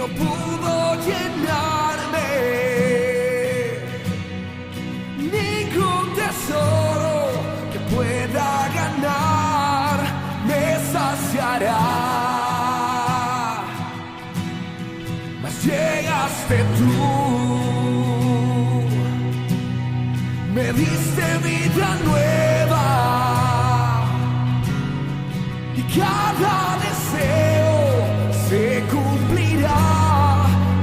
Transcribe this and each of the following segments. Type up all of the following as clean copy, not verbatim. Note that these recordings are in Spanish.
no pudo llenarme. Ningún tesoro que pueda ganar me saciará. Mas llegaste tú, me diste vida nueva y cada deseo se cumplirá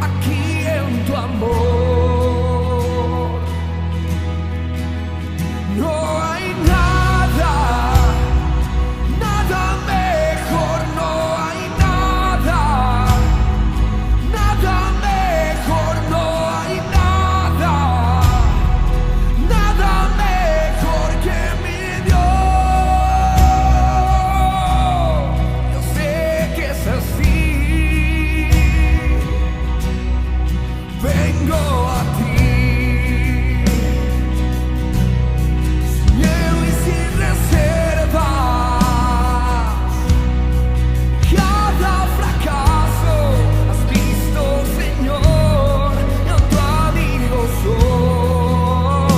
aquí en tu amor. No hay nada, nada mejor, no hay nada, nada mejor, no hay nada, nada mejor que mi Dios. Yo sé que es así. Vengo a ti, sin miedo y sin reservas. Cada fracaso has visto, Señor, yo tu amigo soy,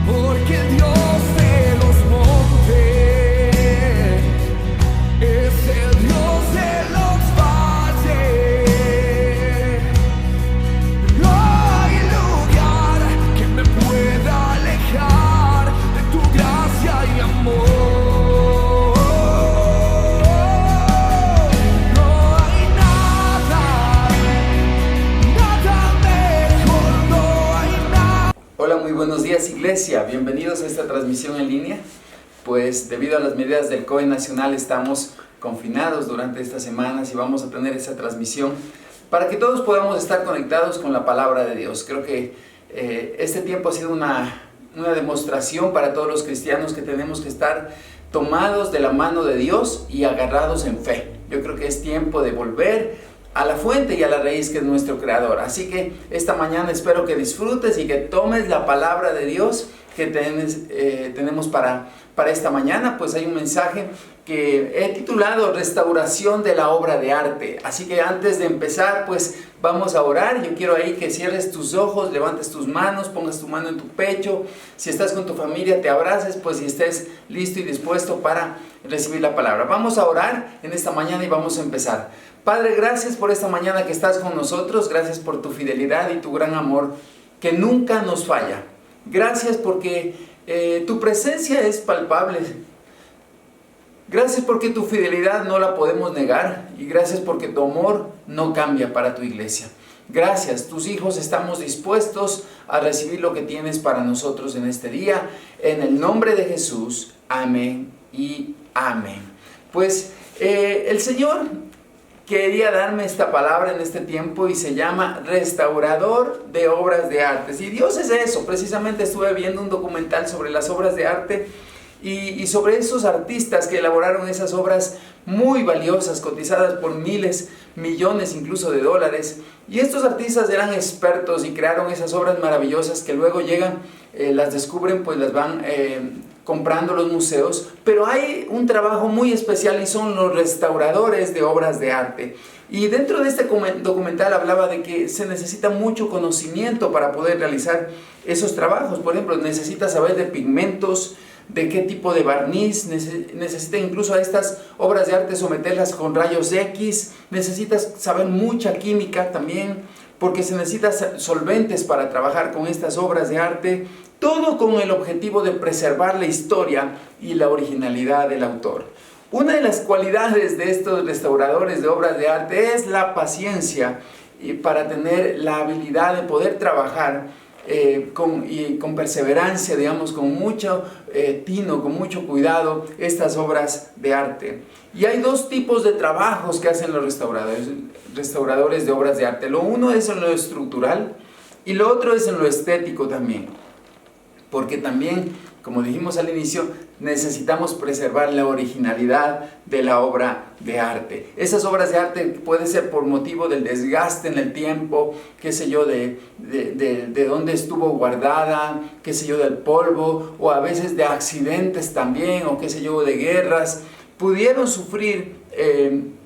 porque el Dios de los montes es el Dios de los valles. No hay lugar que me pueda alejar de tu gracia y amor. No hay nada, nada mejor, no hay nada. Hola, muy buenos días, iglesia. Bienvenidos a esta transmisión en línea. Pues debido a las medidas del COVID nacional estamos confinados durante estas semanas y vamos a tener esa transmisión para que todos podamos estar conectados con la palabra de Dios. Creo que este tiempo ha sido una demostración para todos los cristianos que tenemos que estar tomados de la mano de Dios y agarrados en fe. Yo creo que es tiempo de volver a la fuente y a la raíz que es nuestro Creador. Así que esta mañana espero que disfrutes y que tomes la palabra de Dios que tenemos para esta mañana. Pues hay un mensaje que he titulado Restauración de la obra de arte. Así que antes de empezar, pues vamos a orar. Yo quiero ahí que cierres tus ojos, levantes tus manos, pongas tu mano en tu pecho. Si estás con tu familia, te abraces, pues si estés listo y dispuesto para recibir la palabra. Vamos a orar en esta mañana y vamos a empezar. Padre, gracias por esta mañana que estás con nosotros. Gracias por tu fidelidad y tu gran amor que nunca nos falla. Gracias porque tu presencia es palpable. Gracias porque tu fidelidad no la podemos negar. Y gracias porque tu amor no cambia para tu iglesia. Gracias, tus hijos estamos dispuestos a recibir lo que tienes para nosotros en este día. En el nombre de Jesús, amén y amén. Pues el Señor quería darme esta palabra en este tiempo y se llama restaurador de obras de arte. Y Dios es eso. Precisamente estuve viendo un documental sobre las obras de arte y sobre esos artistas que elaboraron esas obras muy valiosas, cotizadas por miles, millones incluso de dólares. Y estos artistas eran expertos y crearon esas obras maravillosas que luego llegan, las descubren, pues las van comprando los museos. Pero hay un trabajo muy especial y son los restauradores de obras de arte. Y dentro de este documental hablaba de que se necesita mucho conocimiento para poder realizar esos trabajos. Por ejemplo, necesitas saber de pigmentos, de qué tipo de barniz, necesita incluso a estas obras de arte someterlas con rayos X, necesitas saber mucha química también, porque se necesitan solventes para trabajar con estas obras de arte, todo con el objetivo de preservar la historia y la originalidad del autor. Una de las cualidades de estos restauradores de obras de arte es la paciencia para tener la habilidad de poder trabajar con perseverancia, digamos, con mucho tino, con mucho cuidado, estas obras de arte. Y hay dos tipos de trabajos que hacen los restauradores de obras de arte. Lo uno es en lo estructural y lo otro es en lo estético también. Porque también, como dijimos al inicio, necesitamos preservar la originalidad de la obra de arte. Esas obras de arte puede ser por motivo del desgaste en el tiempo, qué sé yo, de dónde estuvo guardada, qué sé yo, del polvo, o a veces de accidentes también, o qué sé yo, de guerras. Pudieron sufrir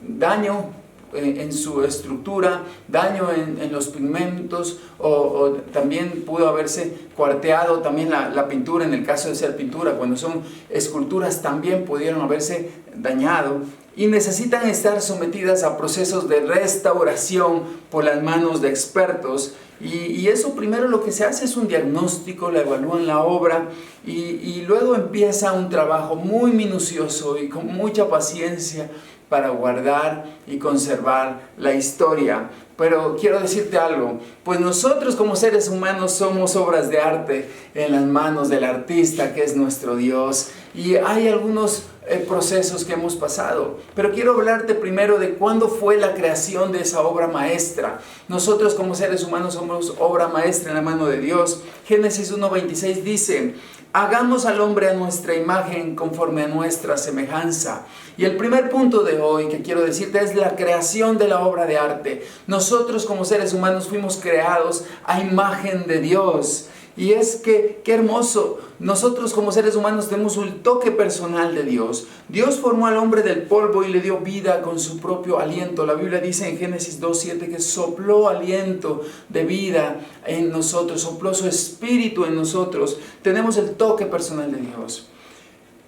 daño en su estructura, daño en los pigmentos, o también pudo haberse cuarteado también la pintura, en el caso de ser pintura. Cuando son esculturas también pudieron haberse dañado y necesitan estar sometidas a procesos de restauración por las manos de expertos. Y eso primero lo que se hace es un diagnóstico, la evalúan la obra y luego empieza un trabajo muy minucioso y con mucha paciencia para guardar y conservar la historia. Pero quiero decirte algo, pues nosotros como seres humanos somos obras de arte en las manos del artista que es nuestro Dios, y hay algunos procesos que hemos pasado, pero quiero hablarte primero de cuándo fue la creación de esa obra maestra. Nosotros como seres humanos somos obra maestra en la mano de Dios. Génesis 1:26 dice: hagamos al hombre a nuestra imagen conforme a nuestra semejanza. Y el primer punto de hoy que quiero decirte es la creación de la obra de arte. Nosotros como seres humanos fuimos creados a imagen de Dios. Y es que, qué hermoso, nosotros como seres humanos tenemos un toque personal de Dios. Dios formó al hombre del polvo y le dio vida con su propio aliento. La Biblia dice en Génesis 2:7 que sopló aliento de vida en nosotros, sopló su espíritu en nosotros. Tenemos el toque personal de Dios.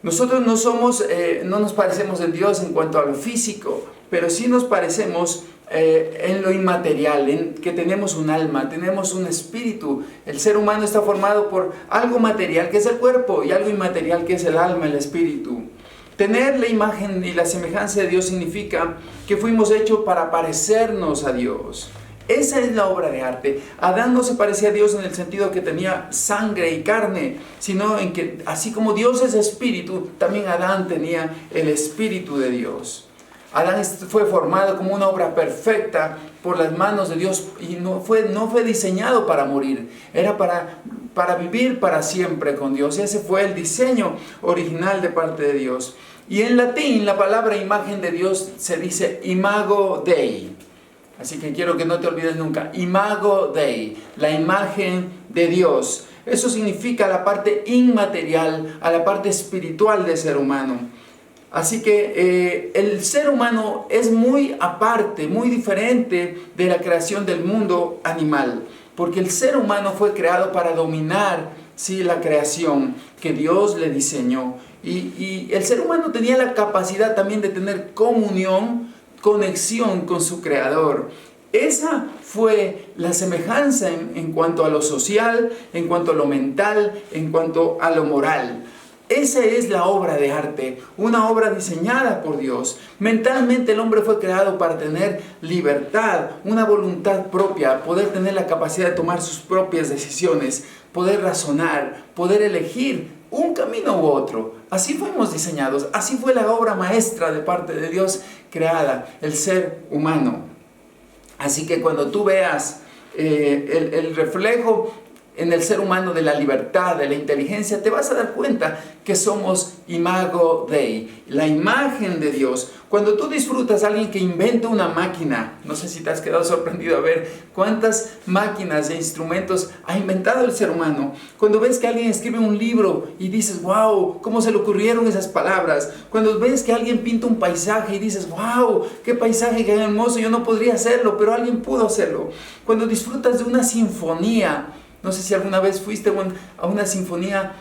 Nosotros no nos parecemos en Dios en cuanto a lo físico, pero sí nos parecemos en lo inmaterial, en que tenemos un alma, tenemos un espíritu. El ser humano está formado por algo material que es el cuerpo y algo inmaterial que es el alma, el espíritu. Tener la imagen y la semejanza de Dios significa que fuimos hechos para parecernos a Dios. Esa es la obra de arte. Adán no se parecía a Dios en el sentido que tenía sangre y carne, sino en que así como Dios es espíritu, también Adán tenía el espíritu de Dios. Adán fue formado como una obra perfecta por las manos de Dios y no fue diseñado para morir, era para vivir para siempre con Dios. Ese fue el diseño original de parte de Dios. Y en latín la palabra imagen de Dios se dice imago Dei. Así que quiero que no te olvides nunca, imago Dei, la imagen de Dios. Eso significa la parte inmaterial, a la parte espiritual del ser humano. Así que el ser humano es muy aparte, muy diferente de la creación del mundo animal, porque el ser humano fue creado para dominar, sí, la creación que Dios le diseñó. Y el ser humano tenía la capacidad también de tener comunión, conexión con su creador. Esa fue la semejanza en cuanto a lo social, en cuanto a lo mental, en cuanto a lo moral. Esa es la obra de arte, una obra diseñada por Dios. Mentalmente el hombre fue creado para tener libertad, una voluntad propia, poder tener la capacidad de tomar sus propias decisiones, poder razonar, poder elegir un camino u otro. Así fuimos diseñados, así fue la obra maestra de parte de Dios creada, el ser humano. Así que cuando tú veas el reflejo en el ser humano de la libertad, de la inteligencia, te vas a dar cuenta que somos imago Dei, la imagen de Dios. Cuando tú disfrutas a alguien que inventa una máquina, no sé si te has quedado sorprendido a ver cuántas máquinas e instrumentos ha inventado el ser humano. Cuando ves que alguien escribe un libro y dices, wow, ¿cómo se le ocurrieron esas palabras? Cuando ves que alguien pinta un paisaje y dices, wow, qué paisaje, qué hermoso, yo no podría hacerlo, pero alguien pudo hacerlo. Cuando disfrutas de una sinfonía, no sé si alguna vez fuiste a una sinfonía,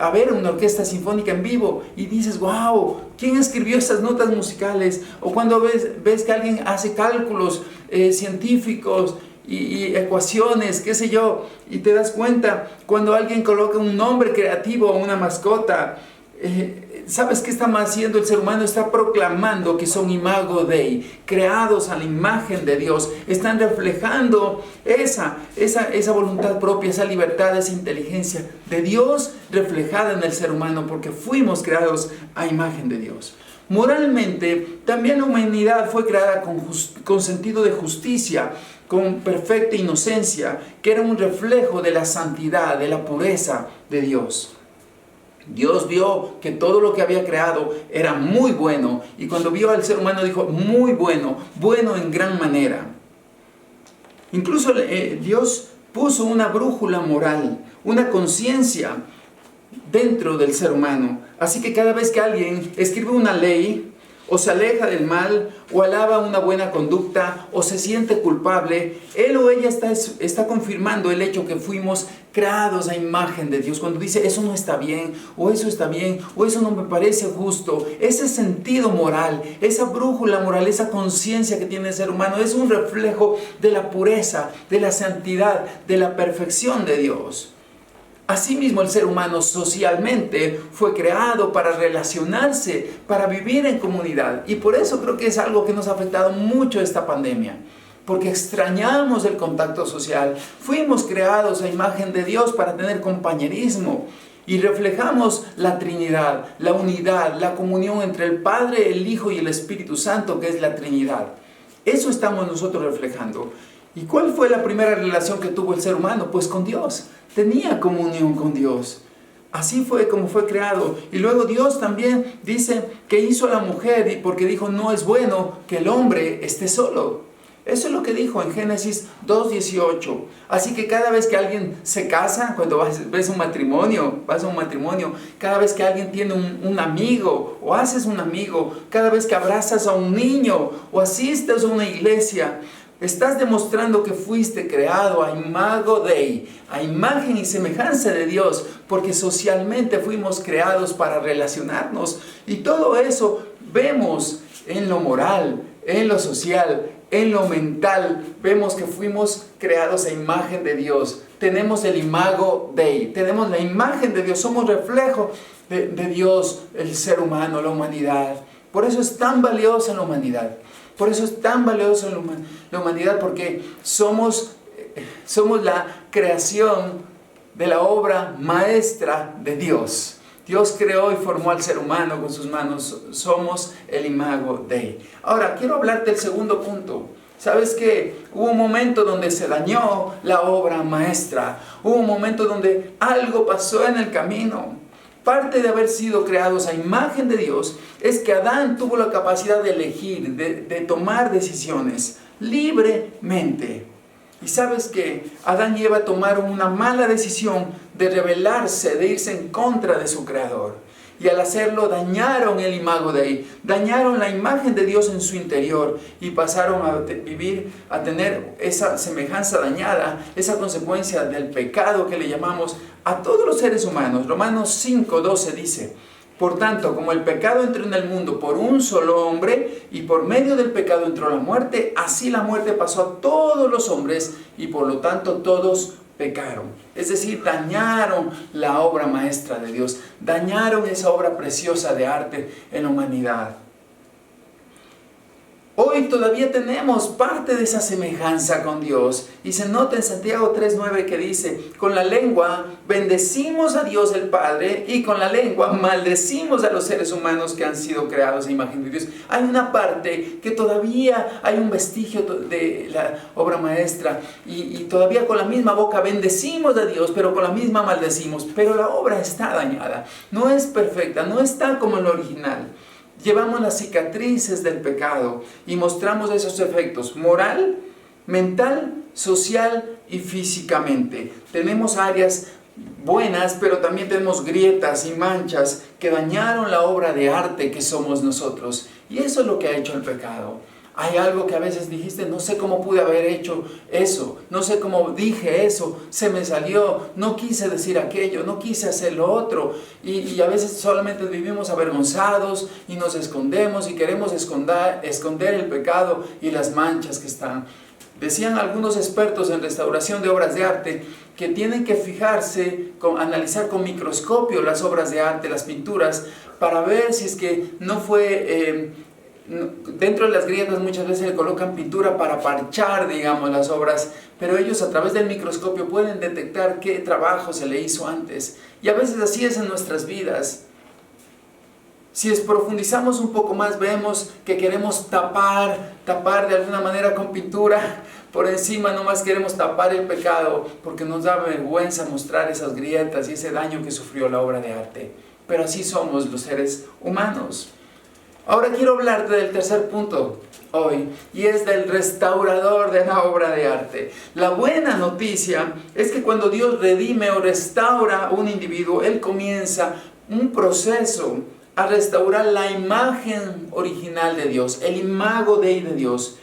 a ver una orquesta sinfónica en vivo y dices, wow, ¿quién escribió estas notas musicales? O cuando ves que alguien hace cálculos científicos y ecuaciones, qué sé yo, y te das cuenta cuando alguien coloca un nombre creativo a una mascota. ¿Sabes qué está haciendo el ser humano? Está proclamando que son imago Dei, creados a la imagen de Dios. Están reflejando esa voluntad propia, esa libertad, esa inteligencia de Dios reflejada en el ser humano, porque fuimos creados a imagen de Dios. Moralmente, también la humanidad fue creada con sentido de justicia, con perfecta inocencia, que era un reflejo de la santidad, de la pureza de Dios. Dios vio que todo lo que había creado era muy bueno, y cuando vio al ser humano dijo, muy bueno, bueno en gran manera. Incluso Dios puso una brújula moral, una conciencia dentro del ser humano. Así que cada vez que alguien escribe una ley o se aleja del mal, o alaba una buena conducta, o se siente culpable, él o ella está confirmando el hecho que fuimos creados a imagen de Dios. Cuando dice eso no está bien, o eso no me parece justo, ese sentido moral, esa brújula moral, esa conciencia que tiene el ser humano es un reflejo de la pureza, de la santidad, de la perfección de Dios. Asimismo, el ser humano socialmente fue creado para relacionarse, para vivir en comunidad. Y por eso creo que es algo que nos ha afectado mucho esta pandemia. Porque extrañamos el contacto social. Fuimos creados a imagen de Dios para tener compañerismo. Y reflejamos la Trinidad, la unidad, la comunión entre el Padre, el Hijo y el Espíritu Santo, que es la Trinidad. Eso estamos nosotros reflejando. ¿Y cuál fue la primera relación que tuvo el ser humano? Pues con Dios. Tenía comunión con Dios. Así fue como fue creado. Y luego Dios también dice que hizo a la mujer porque dijo no es bueno que el hombre esté solo. Eso es lo que dijo en Génesis 2:18. Así que cada vez que alguien se casa, cuando vas a un matrimonio, cada vez que alguien tiene un amigo o haces un amigo, cada vez que abrazas a un niño o asistes a una iglesia, estás demostrando que fuiste creado a imago Dei, a imagen y semejanza de Dios, porque socialmente fuimos creados para relacionarnos. Y todo eso vemos en lo moral, en lo social, en lo mental. Vemos que fuimos creados a imagen de Dios. Tenemos el imago Dei, tenemos la imagen de Dios, somos reflejo de Dios, el ser humano, la humanidad. Por eso es tan valiosa la humanidad. Por eso es tan valiosa la humanidad, porque somos la creación de la obra maestra de Dios. Dios creó y formó al ser humano con sus manos. Somos el imago Dei. Ahora, quiero hablarte del segundo punto. ¿Sabes qué? Hubo un momento donde se dañó la obra maestra. Hubo un momento donde algo pasó en el camino. Parte de haber sido creados a imagen de Dios es que Adán tuvo la capacidad de elegir, de tomar decisiones libremente. Y sabes que Adán y Eva tomaron una mala decisión de rebelarse, de irse en contra de su creador. Y al hacerlo dañaron el imago Dei, dañaron la imagen de Dios en su interior y pasaron a tener esa semejanza dañada, esa consecuencia del pecado que le llamamos a todos los seres humanos. Romanos 5:12 dice: por tanto, como el pecado entró en el mundo por un solo hombre, y por medio del pecado entró la muerte, así la muerte pasó a todos los hombres, y por lo tanto todos pecaron. Es decir, dañaron la obra maestra de Dios, dañaron esa obra preciosa de arte en la humanidad. Hoy todavía tenemos parte de esa semejanza con Dios, y se nota en Santiago 3:9 que dice: con la lengua bendecimos a Dios el Padre, y con la lengua maldecimos a los seres humanos que han sido creados a imagen de Dios. Hay una parte que todavía hay un vestigio de la obra maestra, y todavía con la misma boca bendecimos a Dios, pero con la misma maldecimos. Pero la obra está dañada, no es perfecta, no está como en lo original. Llevamos las cicatrices del pecado y mostramos esos efectos moral, mental, social y físicamente. Tenemos áreas buenas, pero también tenemos grietas y manchas que dañaron la obra de arte que somos nosotros. Y eso es lo que ha hecho el pecado. Hay algo que a veces dijiste: no sé cómo pude haber hecho eso, no sé cómo dije eso, se me salió, no quise decir aquello, no quise hacer lo otro. Y a veces solamente vivimos avergonzados y nos escondemos y queremos esconder el pecado y las manchas que están. Decían algunos expertos en restauración de obras de arte que tienen que fijarse, analizar con microscopio las obras de arte, las pinturas, para ver si es que no fue... Dentro de las grietas muchas veces le colocan pintura para parchar, digamos, las obras, pero ellos a través del microscopio pueden detectar qué trabajo se le hizo antes. Y a veces así es en nuestras vidas. Si profundizamos un poco más, vemos que queremos tapar de alguna manera con pintura por encima, nomás queremos tapar el pecado porque nos da vergüenza mostrar esas grietas y ese daño que sufrió la obra de arte. Pero así somos los seres humanos. Ahora quiero hablarte del tercer punto hoy, y es del restaurador de la obra de arte. La buena noticia es que cuando Dios redime o restaura a un individuo, Él comienza un proceso a restaurar la imagen original de Dios, el imago Dei de Dios.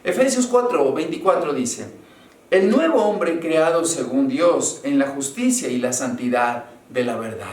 Efesios 4:24 dice: el nuevo hombre creado según Dios en la justicia y la santidad de la verdad.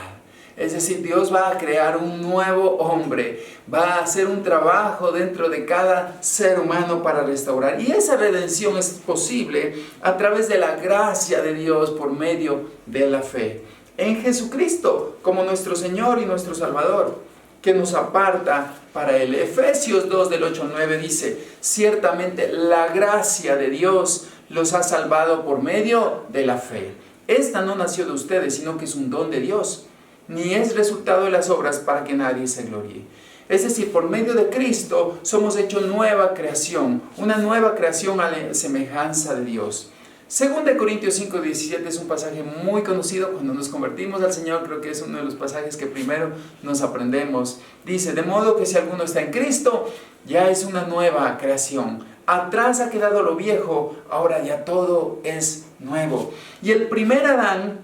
Es decir, Dios va a crear un nuevo hombre, va a hacer un trabajo dentro de cada ser humano para restaurar. Y esa redención es posible a través de la gracia de Dios por medio de la fe en Jesucristo como nuestro Señor y nuestro Salvador, que nos aparta para Él. Efesios 2 del 8 al 9 dice: ciertamente la gracia de Dios los ha salvado por medio de la fe. Esta no nació de ustedes, sino que es un don de Dios, ni es resultado de las obras para que nadie se gloríe. Es decir, por medio de Cristo somos hechos nueva creación, una nueva creación a la semejanza de Dios. 2 Corintios 5:17 es un pasaje muy conocido. Cuando nos convertimos al Señor, creo que es uno de los pasajes que primero nos aprendemos. Dice: de modo que si alguno está en Cristo, ya es una nueva creación. Atrás ha quedado lo viejo, ahora ya todo es nuevo. Y el primer Adán,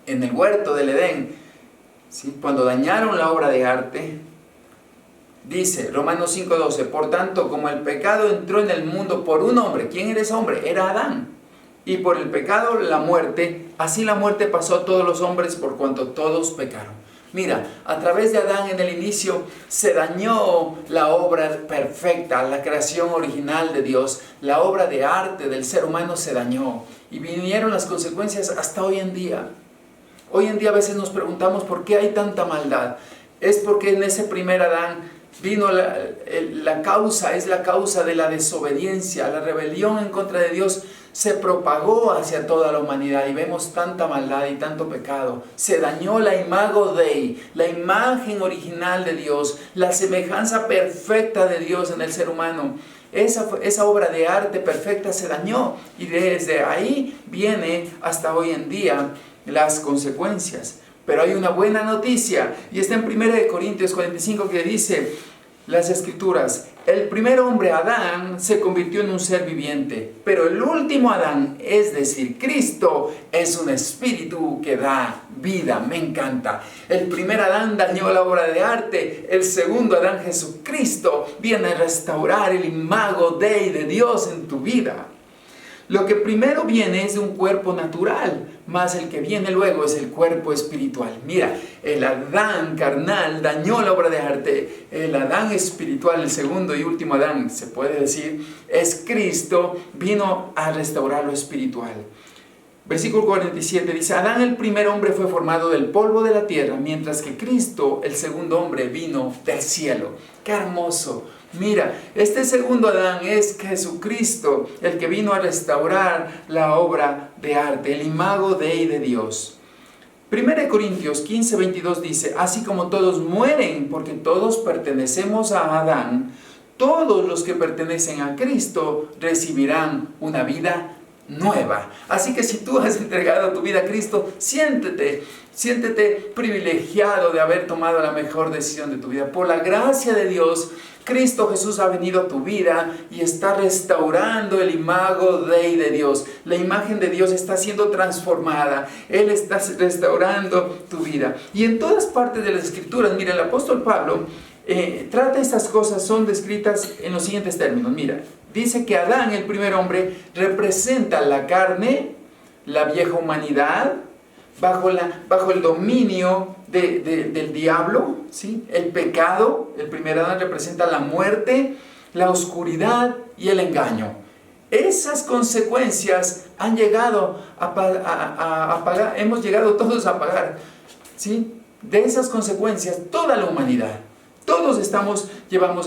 en el huerto del Edén, ¿sí?, cuando dañaron la obra de arte, dice Romanos 5:12: por tanto, como el pecado entró en el mundo por un hombre. ¿Quién era ese hombre? Era Adán. Y por el pecado la muerte, así la muerte pasó a todos los hombres por cuanto todos pecaron. Mira, a través de Adán en el inicio se dañó la obra perfecta, la creación original de Dios. La obra de arte del ser humano se dañó y vinieron las consecuencias hasta hoy en día. Hoy en día a veces nos preguntamos por qué hay tanta maldad. Es porque en ese primer Adán vino la causa, es la causa de la desobediencia, la rebelión en contra de Dios se propagó hacia toda la humanidad y vemos tanta maldad y tanto pecado. Se dañó la imago Dei, la imagen original de Dios, la semejanza perfecta de Dios en el ser humano. Esa obra de arte perfecta se dañó y desde ahí viene hasta hoy en día las consecuencias. Pero hay una buena noticia y está en 1 Corintios 45 que dice las Escrituras: el primer hombre, Adán, se convirtió en un ser viviente, pero el último Adán, es decir, Cristo, es un espíritu que da vida. Me encanta. El primer Adán dañó la obra de arte, el segundo Adán, Jesucristo, viene a restaurar el imago Dei de Dios en tu vida. Lo que primero viene es de un cuerpo natural, más el que viene luego es el cuerpo espiritual. Mira, el Adán carnal dañó la obra de arte. El Adán espiritual, el segundo y último Adán, se puede decir, es Cristo, vino a restaurar lo espiritual. Versículo 47 dice: Adán, el primer hombre, fue formado del polvo de la tierra, mientras que Cristo, el segundo hombre, vino del cielo. ¡Qué hermoso! Mira, este segundo Adán es Jesucristo, el que vino a restaurar la obra de arte, el imago Dei de Dios. 1 Corintios 15:22 dice: así como todos mueren porque todos pertenecemos a Adán, todos los que pertenecen a Cristo recibirán una vida nueva. Así que si tú has entregado tu vida a Cristo, siéntete privilegiado de haber tomado la mejor decisión de tu vida. Por la gracia de Dios, Cristo Jesús ha venido a tu vida y está restaurando el imago Dei de Dios. La imagen de Dios está siendo transformada. Él está restaurando tu vida. Y en todas partes de las Escrituras, mira, el apóstol Pablo trata estas cosas, son descritas en los siguientes términos. Mira, dice que Adán, el primer hombre, representa la carne, la vieja humanidad, bajo el dominio del diablo, ¿sí? El pecado. El primer Adán representa la muerte, la oscuridad y el engaño. Esas consecuencias han llegado a pagar, hemos llegado todos a pagar, ¿sí? De esas consecuencias, toda la humanidad, todos llevamos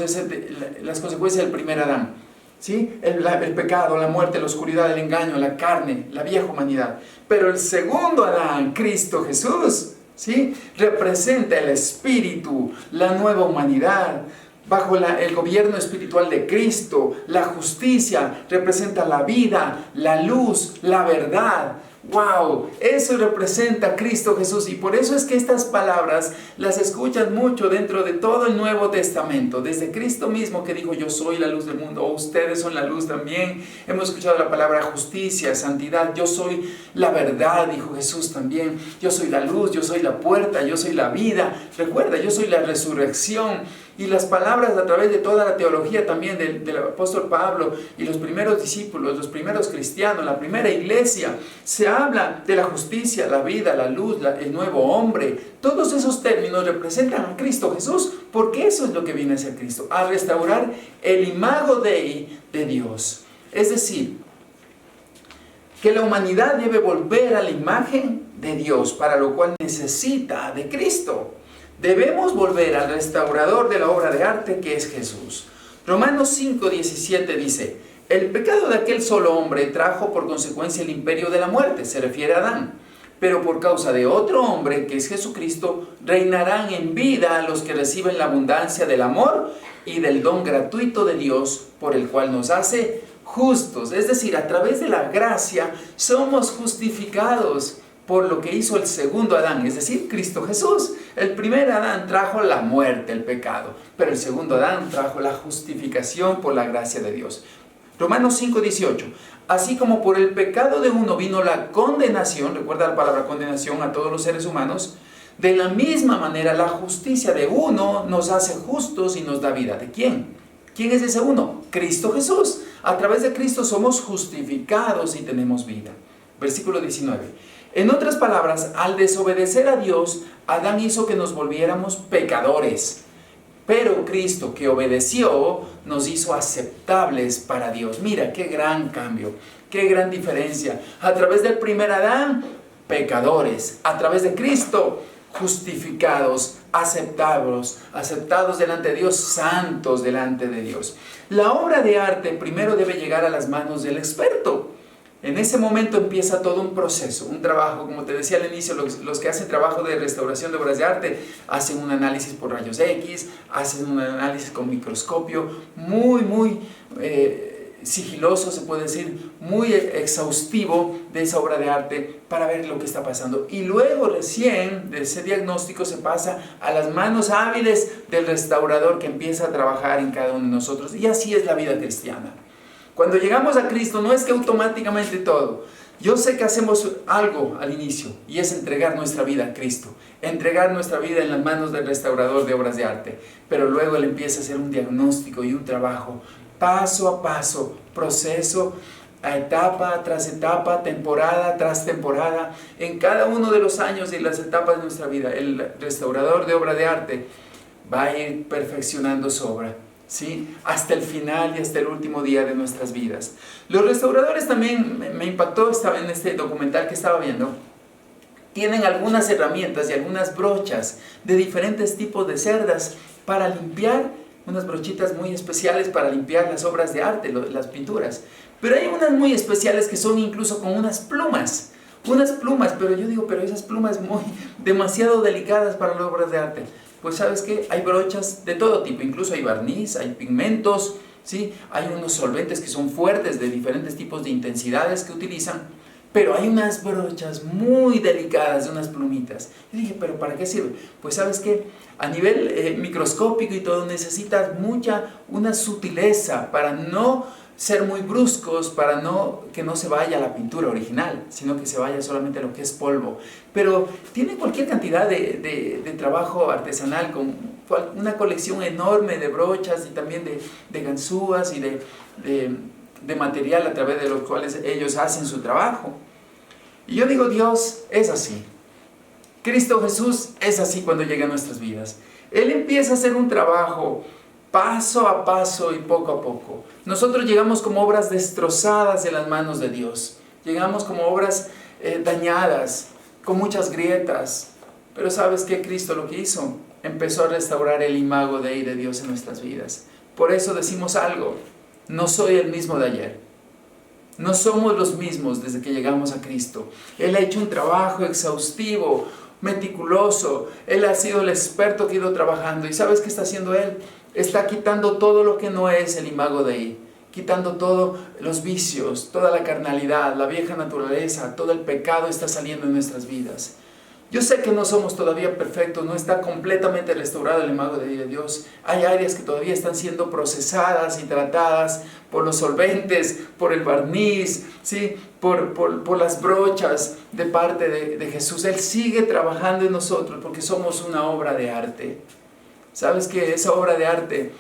las consecuencias del primer Adán, ¿sí? El pecado, la muerte, la oscuridad, el engaño, la carne, la vieja humanidad. Pero el segundo Adán, Cristo Jesús, ¿sí?, representa el espíritu, la nueva humanidad, bajo el gobierno espiritual de Cristo. La justicia representa la vida, la luz, la verdad. ¡Wow! Eso representa a Cristo Jesús, y por eso es que estas palabras las escuchan mucho dentro de todo el Nuevo Testamento, desde Cristo mismo que dijo: yo soy la luz del mundo, o ustedes son la luz también. Hemos escuchado la palabra justicia, santidad. Yo soy la verdad, dijo Jesús también. Yo soy la luz, yo soy la puerta, yo soy la vida. Recuerda, yo soy la resurrección. Y las palabras a través de toda la teología también del apóstol Pablo y los primeros discípulos, los primeros cristianos, la primera iglesia, se habla de la justicia, la vida, la luz, el nuevo hombre. Todos esos términos representan a Cristo Jesús, porque eso es lo que viene a ser Cristo, a restaurar el imago Dei de Dios. Es decir, que la humanidad debe volver a la imagen de Dios, para lo cual necesita de Cristo. Debemos volver al restaurador de la obra de arte, que es Jesús. Romanos 5:17 dice: el pecado de aquel solo hombre trajo por consecuencia el imperio de la muerte, se refiere a Adán. Pero por causa de otro hombre, que es Jesucristo, reinarán en vida a los que reciben la abundancia del amor y del don gratuito de Dios, por el cual nos hace justos. Es decir, a través de la gracia somos justificados por lo que hizo el segundo Adán, es decir, Cristo Jesús. El primer Adán trajo la muerte, el pecado, pero el segundo Adán trajo la justificación por la gracia de Dios. Romanos 5:18: así como por el pecado de uno vino la condenación, recuerda la palabra condenación, a todos los seres humanos, de la misma manera la justicia de uno nos hace justos y nos da vida. ¿De quién? ¿Quién es ese uno? Cristo Jesús. A través de Cristo somos justificados y tenemos vida. Versículo 19. En otras palabras, al desobedecer a Dios, Adán hizo que nos volviéramos pecadores. Pero Cristo, que obedeció, nos hizo aceptables para Dios. Mira, qué gran cambio, qué gran diferencia. A través del primer Adán, pecadores. A través de Cristo, justificados, aceptados delante de Dios, santos delante de Dios. La obra de arte primero debe llegar a las manos del experto. En ese momento empieza todo un proceso, un trabajo. Como te decía al inicio, los que hacen trabajo de restauración de obras de arte hacen un análisis por rayos X, hacen un análisis con microscopio, muy sigiloso, se puede decir, muy exhaustivo de esa obra de arte para ver lo que está pasando. Y luego recién de ese diagnóstico se pasa a las manos hábiles del restaurador, que empieza a trabajar en cada uno de nosotros. Y así es la vida cristiana. Cuando llegamos a Cristo, no es que automáticamente todo. Yo sé que hacemos algo al inicio, y es entregar nuestra vida a Cristo, entregar nuestra vida en las manos del restaurador de obras de arte. Pero luego Él empieza a hacer un diagnóstico y un trabajo, paso a paso, proceso, a etapa tras etapa, temporada tras temporada, en cada uno de los años y las etapas de nuestra vida. El restaurador de obra de arte va a ir perfeccionando su obra, ¿sí? Hasta el final y hasta el último día de nuestras vidas. Los restauradores también, me impactó en este documental que estaba viendo, tienen algunas herramientas y algunas brochas de diferentes tipos de cerdas para limpiar, unas brochitas muy especiales para limpiar las obras de arte, las pinturas. Pero hay unas muy especiales que son incluso con unas plumas, pero yo digo, pero esas plumas demasiado delicadas para las obras de arte. Pues ¿sabes qué? Hay brochas de todo tipo, incluso hay barniz, hay pigmentos, ¿sí? Hay unos solventes que son fuertes, de diferentes tipos de intensidades que utilizan, pero hay unas brochas muy delicadas, de unas plumitas. Y dije, ¿pero para qué sirve? Pues ¿sabes qué? A nivel microscópico y todo, necesitas una sutileza para no ser muy bruscos, para que no se vaya la pintura original, sino que se vaya solamente lo que es polvo. Pero tiene cualquier cantidad de trabajo artesanal, con una colección enorme de brochas y también de ganzúas y de material a través de los cuales ellos hacen su trabajo. Y yo digo, Dios es así. Cristo Jesús es así cuando llega a nuestras vidas. Él empieza a hacer un trabajo paso a paso y poco a poco. Nosotros llegamos como obras destrozadas en las manos de Dios. Llegamos como obras dañadas, con muchas grietas. Pero ¿sabes qué? Cristo lo que hizo, empezó a restaurar el imago Dei de Dios en nuestras vidas. Por eso decimos algo: no soy el mismo de ayer. No somos los mismos desde que llegamos a Cristo. Él ha hecho un trabajo exhaustivo, meticuloso. Él ha sido el experto que ha ido trabajando. ¿Y sabes qué está haciendo Él? Está quitando todo lo que no es el imago Dei, quitando todos los vicios, toda la carnalidad, la vieja naturaleza, todo el pecado está saliendo en nuestras vidas. Yo sé que no somos todavía perfectos, no está completamente restaurado el imago de Dios. Hay áreas que todavía están siendo procesadas y tratadas por los solventes, por el barniz, ¿sí? por las brochas de parte de Jesús. Él sigue trabajando en nosotros porque somos una obra de arte. ¿Sabes qué? Esa obra de arte,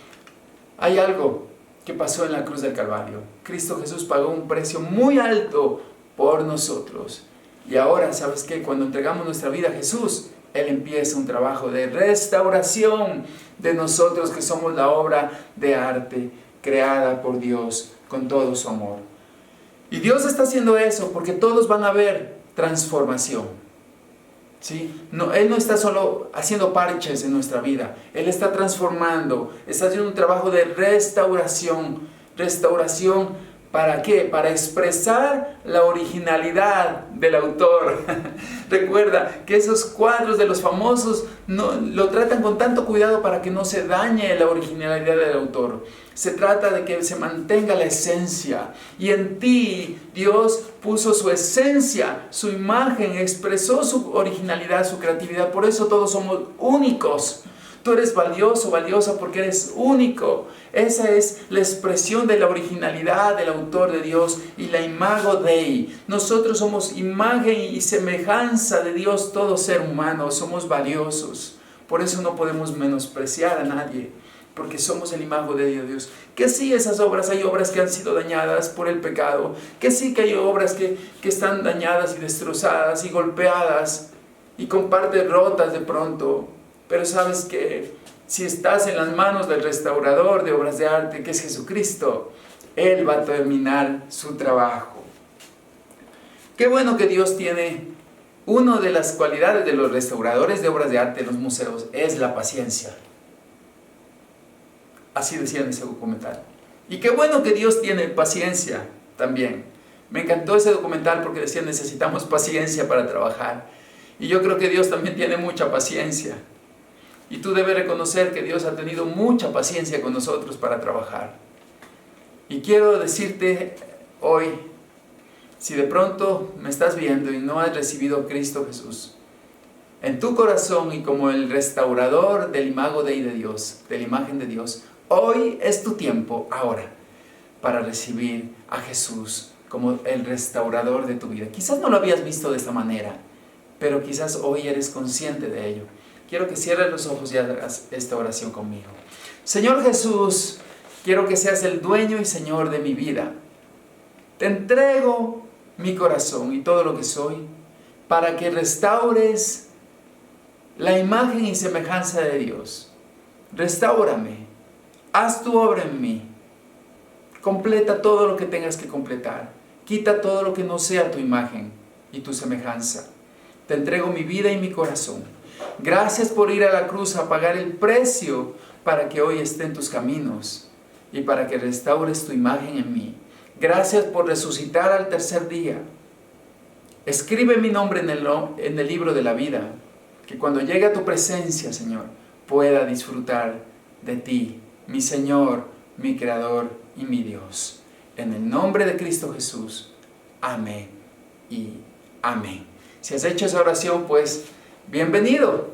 hay algo que pasó en la cruz del Calvario. Cristo Jesús pagó un precio muy alto por nosotros. Y ahora, ¿sabes qué? Cuando entregamos nuestra vida a Jesús, Él empieza un trabajo de restauración de nosotros que somos la obra de arte creada por Dios con todo su amor. Y Dios está haciendo eso porque todos van a ver transformación. ¿Sí? No, Él no está solo haciendo parches en nuestra vida. Él está transformando, está haciendo un trabajo de restauración. ¿Restauración para qué? Para expresar la originalidad del autor. Recuerda que esos cuadros de los famosos lo tratan con tanto cuidado para que no se dañe la originalidad del autor. Se trata de que se mantenga la esencia. Y en ti Dios puso su esencia, su imagen, expresó su originalidad, su creatividad. Por eso todos somos únicos. Tú eres valioso, valiosa porque eres único. Esa es la expresión de la originalidad del autor de Dios y la imago Dei. Nosotros somos imagen y semejanza de Dios, todo ser humano. Somos valiosos. Por eso no podemos menospreciar a nadie, porque somos el imago de Dios. Que sí, esas obras, hay obras que han sido dañadas por el pecado. Que sí que hay obras que están dañadas y destrozadas y golpeadas y con partes rotas de pronto. Pero sabes que si estás en las manos del restaurador de obras de arte, que es Jesucristo, Él va a terminar su trabajo. Qué bueno que Dios tiene, una de las cualidades de los restauradores de obras de arte en los museos es la paciencia. Así decía en ese documental. Y qué bueno que Dios tiene paciencia también. Me encantó ese documental porque decía necesitamos paciencia para trabajar. Y yo creo que Dios también tiene mucha paciencia. Y tú debes reconocer que Dios ha tenido mucha paciencia con nosotros para trabajar. Y quiero decirte hoy, si de pronto me estás viendo y no has recibido a Cristo Jesús en tu corazón y como el restaurador del imago Dei de Dios, de la imagen de Dios, hoy es tu tiempo, ahora, para recibir a Jesús como el restaurador de tu vida. Quizás no lo habías visto de esta manera, pero quizás hoy eres consciente de ello. Quiero que cierres los ojos y hagas esta oración conmigo. Señor Jesús, quiero que seas el dueño y Señor de mi vida. Te entrego mi corazón y todo lo que soy para que restaures la imagen y semejanza de Dios. Restáurame, haz tu obra en mí. Completa todo lo que tengas que completar. Quita todo lo que no sea tu imagen y tu semejanza. Te entrego mi vida y mi corazón. Gracias por ir a la cruz a pagar el precio para que hoy esté en tus caminos y para que restaures tu imagen en mí. Gracias por resucitar al tercer día. Escribe mi nombre en el libro de la vida, que cuando llegue a tu presencia, Señor, pueda disfrutar de ti, mi Señor, mi Creador y mi Dios. En el nombre de Cristo Jesús. Amén y amén. Si has hecho esa oración, pues bienvenido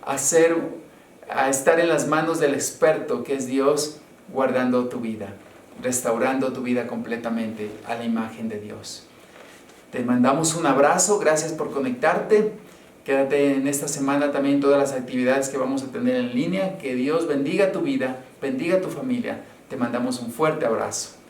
a estar en las manos del experto que es Dios, guardando tu vida, restaurando tu vida completamente a la imagen de Dios. Te mandamos un abrazo, gracias por conectarte. Quédate en esta semana también todas las actividades que vamos a tener en línea. Que Dios bendiga tu vida, bendiga tu familia. Te mandamos un fuerte abrazo.